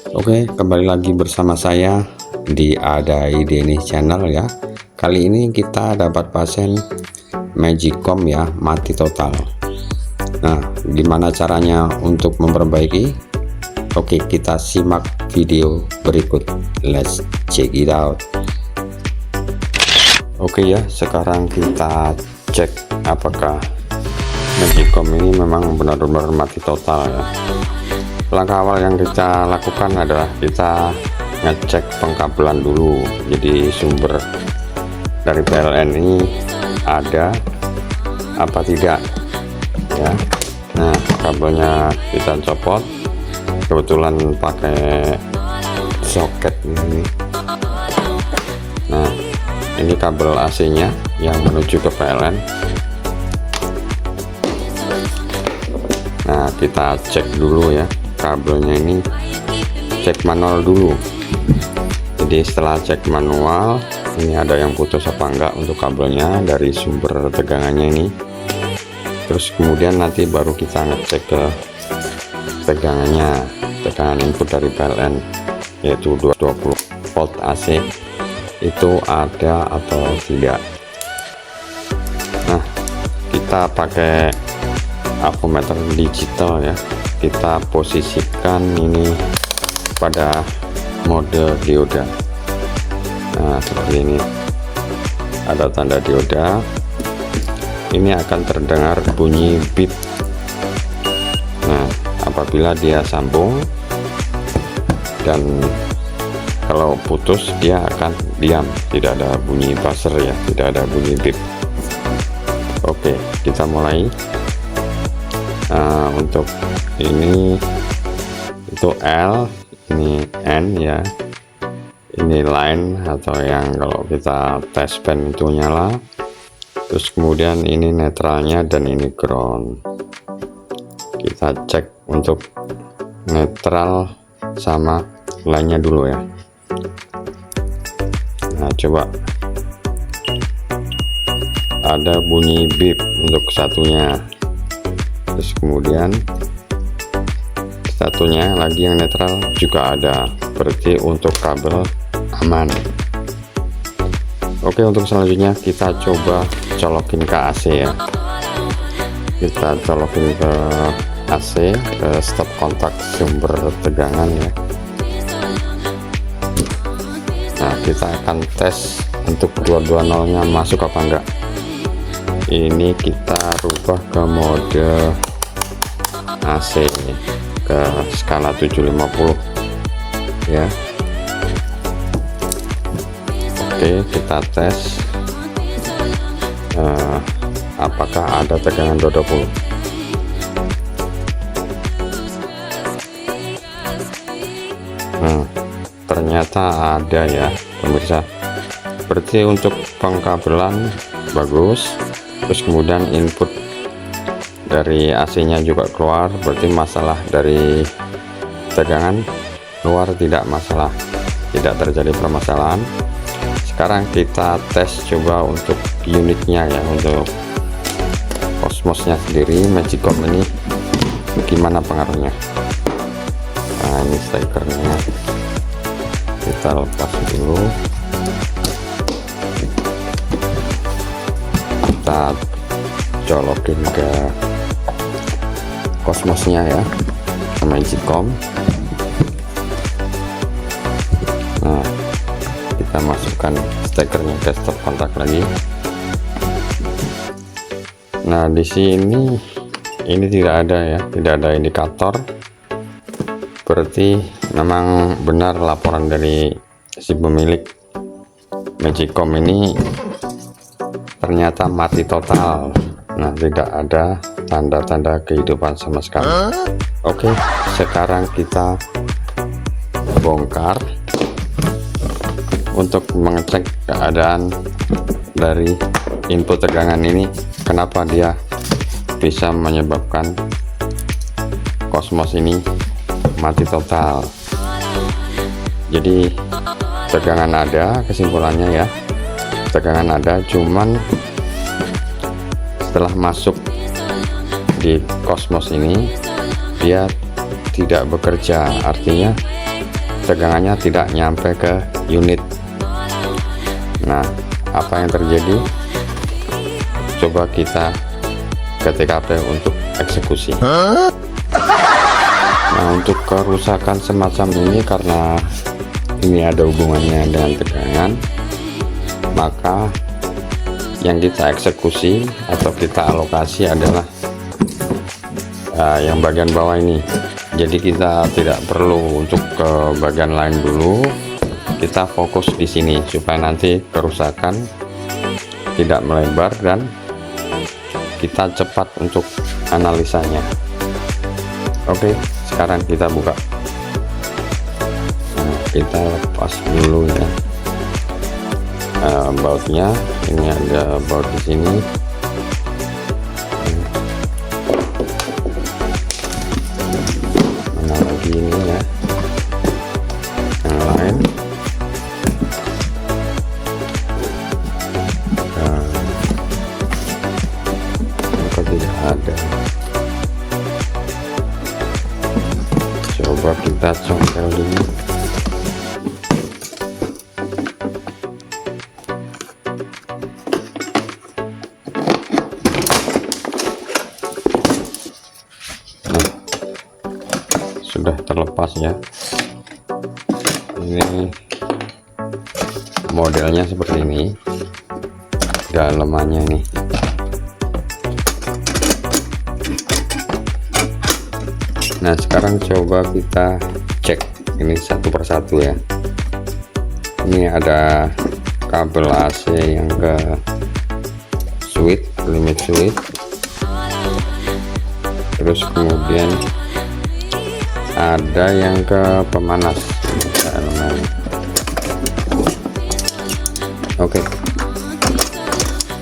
Oke, kembali lagi bersama saya di Adai Denny Channel ya. Kali ini kita dapat pasien Magicom ya, mati total. Nah, gimana caranya untuk memperbaiki? Oke, kita simak video berikut. Let's check it out. Oke ya, sekarang kita cek apakah Magicom ini memang benar-benar mati total ya. Langkah awal yang kita lakukan adalah kita ngecek pengkabelan dulu. Jadi sumber dari PLN ini ada apa tidak ya. Nah, kabelnya kita copot, kebetulan pakai soket ini. Nah, ini kabel AC nya yang menuju ke PLN. Nah, kita cek dulu ya kabelnya, ini cek manual dulu. Jadi setelah cek manual, ini ada yang putus apa enggak untuk kabelnya dari sumber tegangannya ini. Terus kemudian nanti baru kita ngecek ke tegangannya, tegangan input dari PLN yaitu 220 volt AC itu ada atau tidak. Nah, kita pakai avometer digital ya, kita posisikan ini pada mode dioda. Nah, seperti ini ada tanda dioda, ini akan terdengar bunyi beep. Nah, apabila dia sambung dan kalau putus dia akan diam, tidak ada bunyi buzzer ya, tidak ada bunyi beep. Oke, kita mulai. Untuk ini itu L, ini N ya, ini line atau yang kalau kita tes pen itu nyala. Terus kemudian ini netralnya dan ini ground. Kita cek untuk netral sama line nya dulu ya. Nah, coba ada bunyi beep untuk satunya. Terus kemudian satunya lagi yang netral juga ada, berarti untuk kabel aman. Oke, untuk selanjutnya kita coba colokin ke AC ya. Kita colokin ke AC, ke stop kontak sumber tegangan ya. Nah, kita akan tes untuk 220 nya masuk apa enggak. Ini kita rubah ke mode AC ke skala 750 ya. Oke, kita tes apakah ada tegangan 220. Nah, ternyata ada ya pemirsa, berarti untuk pengkabelan bagus. Terus kemudian input dari AC nya juga keluar, berarti masalah dari tegangan keluar tidak masalah, tidak terjadi permasalahan. Sekarang kita tes coba untuk unitnya ya, untuk Cosmos-nya sendiri, Magicom ini gimana pengaruhnya. Nah, ini stekernya kita lepas dulu, kita colokin ke Cosmos-nya ya, sama Magicom. Nah, kita masukkan stekernya ke stop kontak lagi. Nah, di sini ini tidak ada ya, tidak ada indikator, berarti memang benar laporan dari si pemilik Magicom ini ternyata mati total. Nah, tidak ada tanda-tanda kehidupan sama sekali. Oke, sekarang kita bongkar untuk mengecek keadaan dari input tegangan ini, kenapa dia bisa menyebabkan Cosmos ini mati total. Jadi tegangan ada, kesimpulannya ya, tegangan ada, cuman setelah masuk di Cosmos ini dia tidak bekerja, artinya tegangannya tidak nyampe ke unit. Nah, apa yang terjadi? Coba kita ke TKP untuk eksekusi. Nah, untuk kerusakan semacam ini, karena ini ada hubungannya dengan tegangan, maka yang kita eksekusi atau kita alokasi adalah yang bagian bawah ini. Jadi kita tidak perlu untuk ke bagian lain dulu, kita fokus di sini supaya nanti kerusakan tidak melebar dan kita cepat untuk analisanya. Oke, sekarang kita buka. Nah, kita lepas dulu ya bautnya. Ini ada baut di sini. Mana lagi ini ya, yang lain. Tidak ada. Coba kita congkel dulu. Nah, sudah terlepas ya. Ini modelnya seperti ini, dalemannya nih. Nah, sekarang coba kita cek ini satu persatu ya. Ini ada kabel AC yang ke switch, limit switch, terus kemudian ada yang ke pemanas. Oke,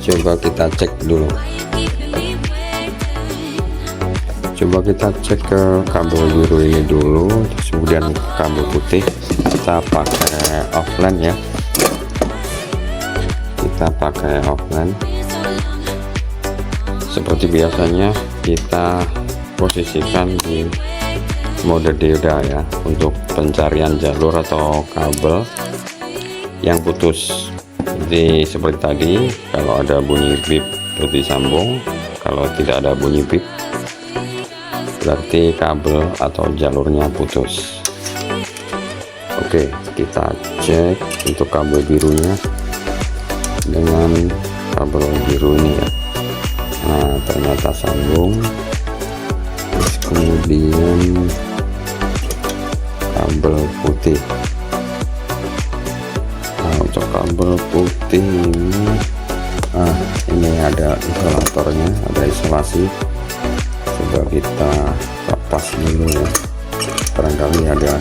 coba kita cek dulu. Coba kita cek ke kabel biru ini dulu, terus kemudian kabel putih. Kita pakai offline ya, kita pakai offline. Seperti biasanya kita posisikan di mode dioda ya, untuk pencarian jalur atau kabel yang putus. Jadi seperti tadi, kalau ada bunyi bip berarti sambung, kalau tidak ada bunyi bip berarti kabel atau jalurnya putus. Oke, kita cek untuk kabel birunya dengan kabel biru ini ya. Nah, ternyata sambung. Terus kemudian kabel putih. Nah, untuk kabel putih ini ada isolatornya, ada isolasi. Coba kita lepas dulu ya, barangkali ada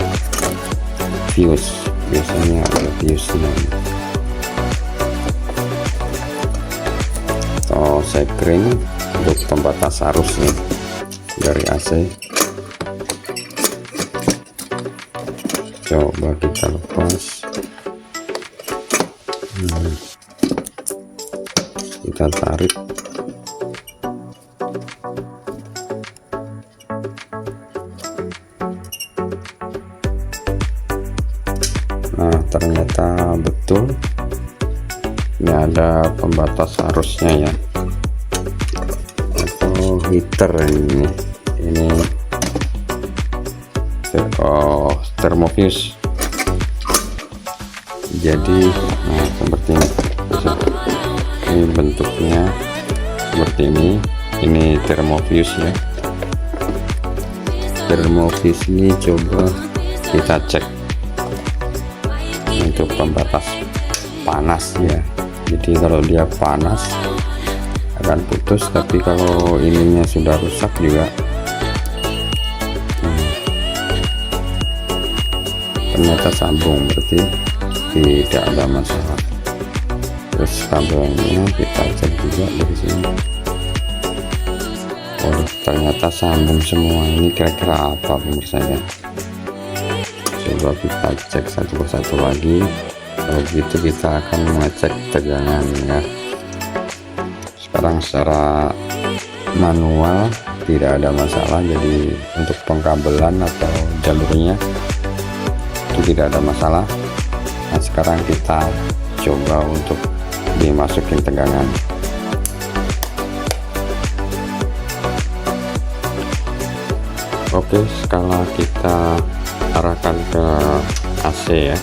fuse, biasanya ada fuse nya atau sekring untuk pembatas arusnya dari AC. Coba kita lepas. Kita tarik. Nah, ternyata betul ini ada pembatas arusnya ya, atau heater ini thermofuse. Jadi nah, seperti ini bentuknya seperti ini thermofuse ya. Thermofuse ini coba kita cek untuk pembatas panas ya. Jadi kalau dia panas akan putus, tapi kalau ininya sudah rusak juga ternyata sambung, berarti tidak ada masalah. Terus kabelnya kita cek juga dari sini. Oh, ternyata sambung semua. Ini kira-kira apa pemirsa ya? Coba kita cek satu persatu lagi. Kalau gitu kita akan mengecek tegangan ya. Sekarang secara manual tidak ada masalah, jadi untuk pengkabelan atau jalurnya itu tidak ada masalah. Nah sekarang kita coba untuk dimasukin tegangan. Oke, skala kita arahkan ke AC ya,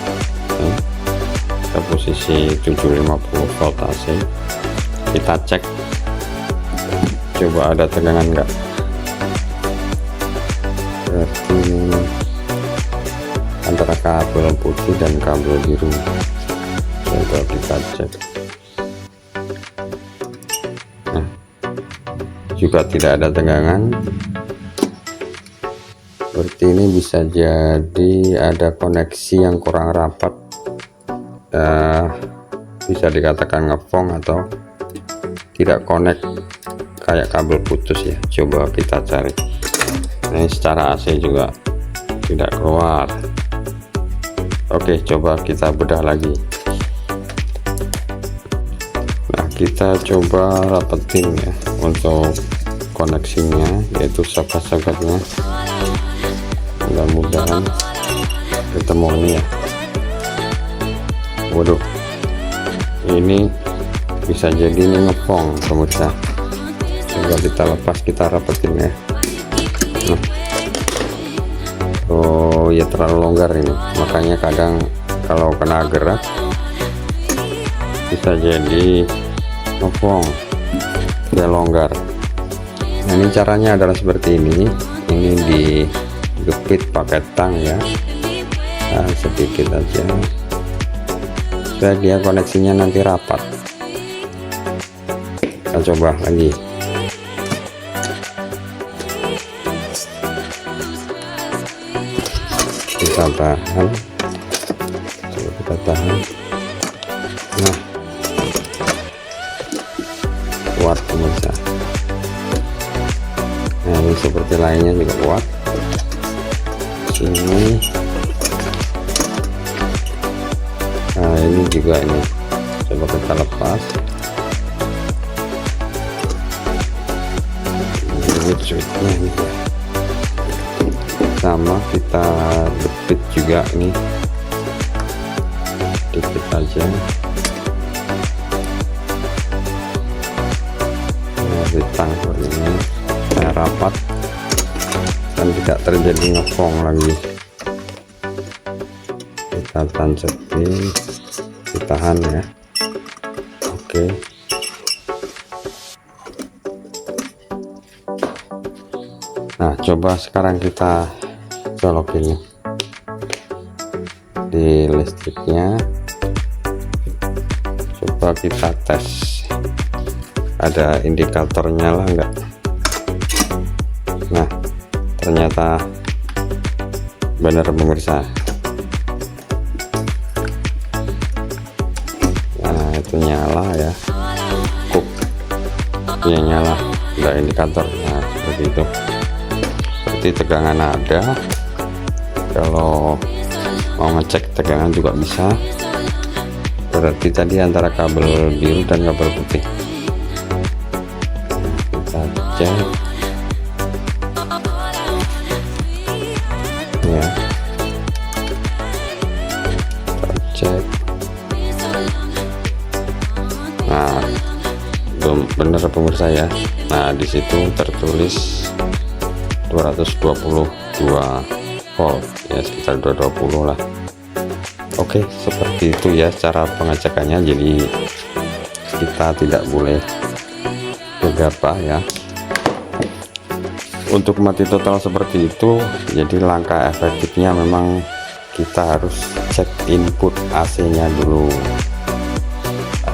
ke posisi 750 volt AC. Kita cek, coba ada tegangan enggak. Berarti antara kabel putih dan kabel biru. Coba kita cek. Nah, juga tidak ada tegangan. Seperti ini, bisa jadi ada koneksi yang kurang rapat, bisa dikatakan ngefong atau tidak connect kayak kabel putus ya. Coba kita cari. Ini secara AC juga tidak keluar. Oke, coba kita bedah lagi. Nah kita coba rapetin ya untuk koneksinya, yaitu soket-soketnya. Mudah-mudahan ketemu ini ya. Waduh, ini bisa jadi ini ngepong pemirsa. Coba kita lepas, kita rapetin ya. Nah. Oh ya, terlalu longgar ini, makanya kadang kalau kena gerak bisa jadi ngepong, dia longgar. Nah ini caranya adalah seperti ini digepit pakai tang ya. Nah, sedikit aja supaya dia koneksinya nanti rapat. Kita coba lagi. Kita tahan, coba kita tahan. Nah, kuat pemirsa. Nah ini seperti lainnya juga kuat. Ini, nah ini juga ini. Coba kita lepas. Ini cuitnya nih. Sama kita jepit juga nih, dikit aja. Di tangkar ini saya rapat dan tidak terjadi ngefong lagi. Kita tancepin, ditahan ya. Oke. Nah coba sekarang kita colokin di listriknya. Coba kita tes, ada indikatornya lah enggak. Nah ternyata benar pemirsa. Nah itu nyala ya, kuk ya, nyala, enggak indikator. Nah seperti itu, seperti tegangan ada. Kalau mau ngecek tegangan juga bisa. Berarti tadi antara kabel biru dan kabel putih. Kita cek ya, kita cek. Nah belum benar pemirsa ya. Nah di situ tertulis 222 volt ya, sekitar 220 lah. Oke, seperti itu ya cara pengecekannya. Jadi kita tidak boleh gegabah ya. Untuk mati total seperti itu, jadi langkah efektifnya memang kita harus cek input AC nya dulu,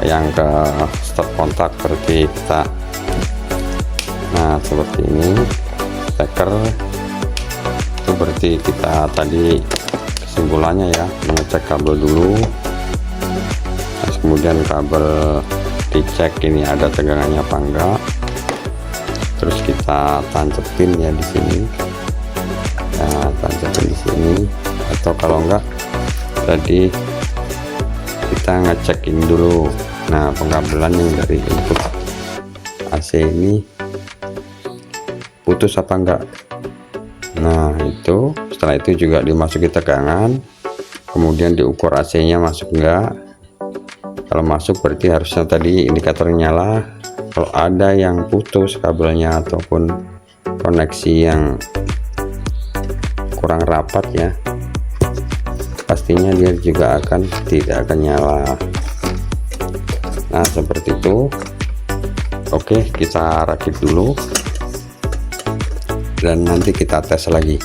yang ke stop kontak seperti kita. Nah seperti ini steker. Itu berarti kita tadi kesimpulannya ya, mengecek kabel dulu. Terus kemudian kabel dicek ini ada tegangannya apa enggak. Terus kita tancepin ya di sini. Nah tancepin di sini, atau kalau enggak tadi kita ngecekin dulu. Nah pengkabelan yang dari input AC ini putus apa enggak. Nah itu setelah itu juga dimasuki tegangan. kemudian diukur AC-nya masuk enggak. Kalau masuk berarti harusnya tadi indikator nyala. Kalau ada yang putus kabelnya ataupun koneksi yang kurang rapat ya, pastinya dia juga tidak akan nyala. Nah seperti itu. Oke, kita rakit dulu dan nanti kita tes lagi.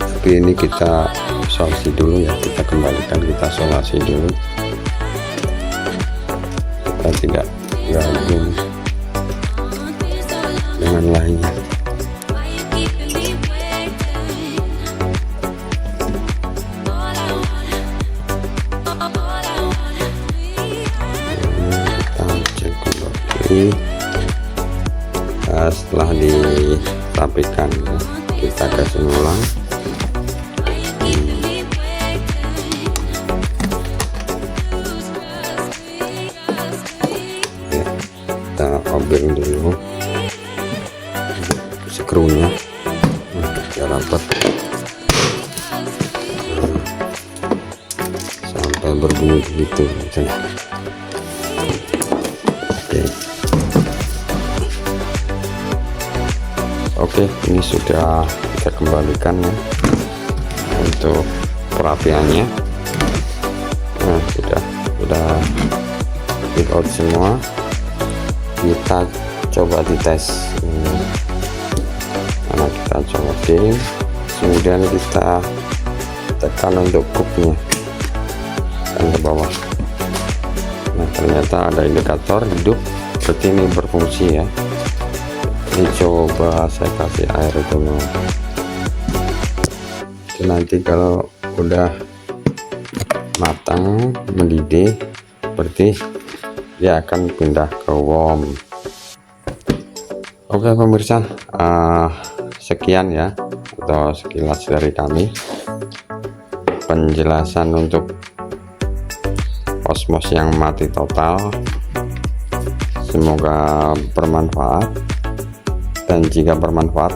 Tapi ini kita isolasi dulu ya, kita kembalikan, kita isolasi dulu, kita tidak gabung dengan lainnya. Kita cek kembali. Nah, setelah dirapikan ya, kita kasih ulang. Kita obeng dulu skrunya biar rapat, sampai berbunyi begitu. Oke, ini sudah kita kembalikan ya untuk perapiannya. Nah sudah fit out semua. Kita coba dites ini. Nah kita colokin, kemudian kita tekan untuk kupnya dan ke bawah. Nah ternyata ada indikator hidup, seperti ini berfungsi ya. Ini coba saya kasih air dulu. Nanti kalau udah matang mendidih berarti dia akan pindah ke warm. Oke pemirsa, sekian ya atau sekilas dari kami penjelasan untuk Osmos yang mati total. Semoga bermanfaat, dan jika bermanfaat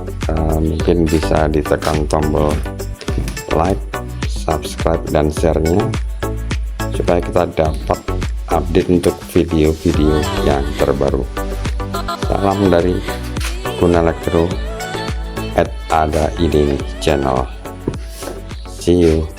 mungkin bisa ditekan tombol like, subscribe, dan share-nya supaya kita dapat update untuk video-video yang terbaru. Salam dari Gun Elektro @ada ide channel. See you.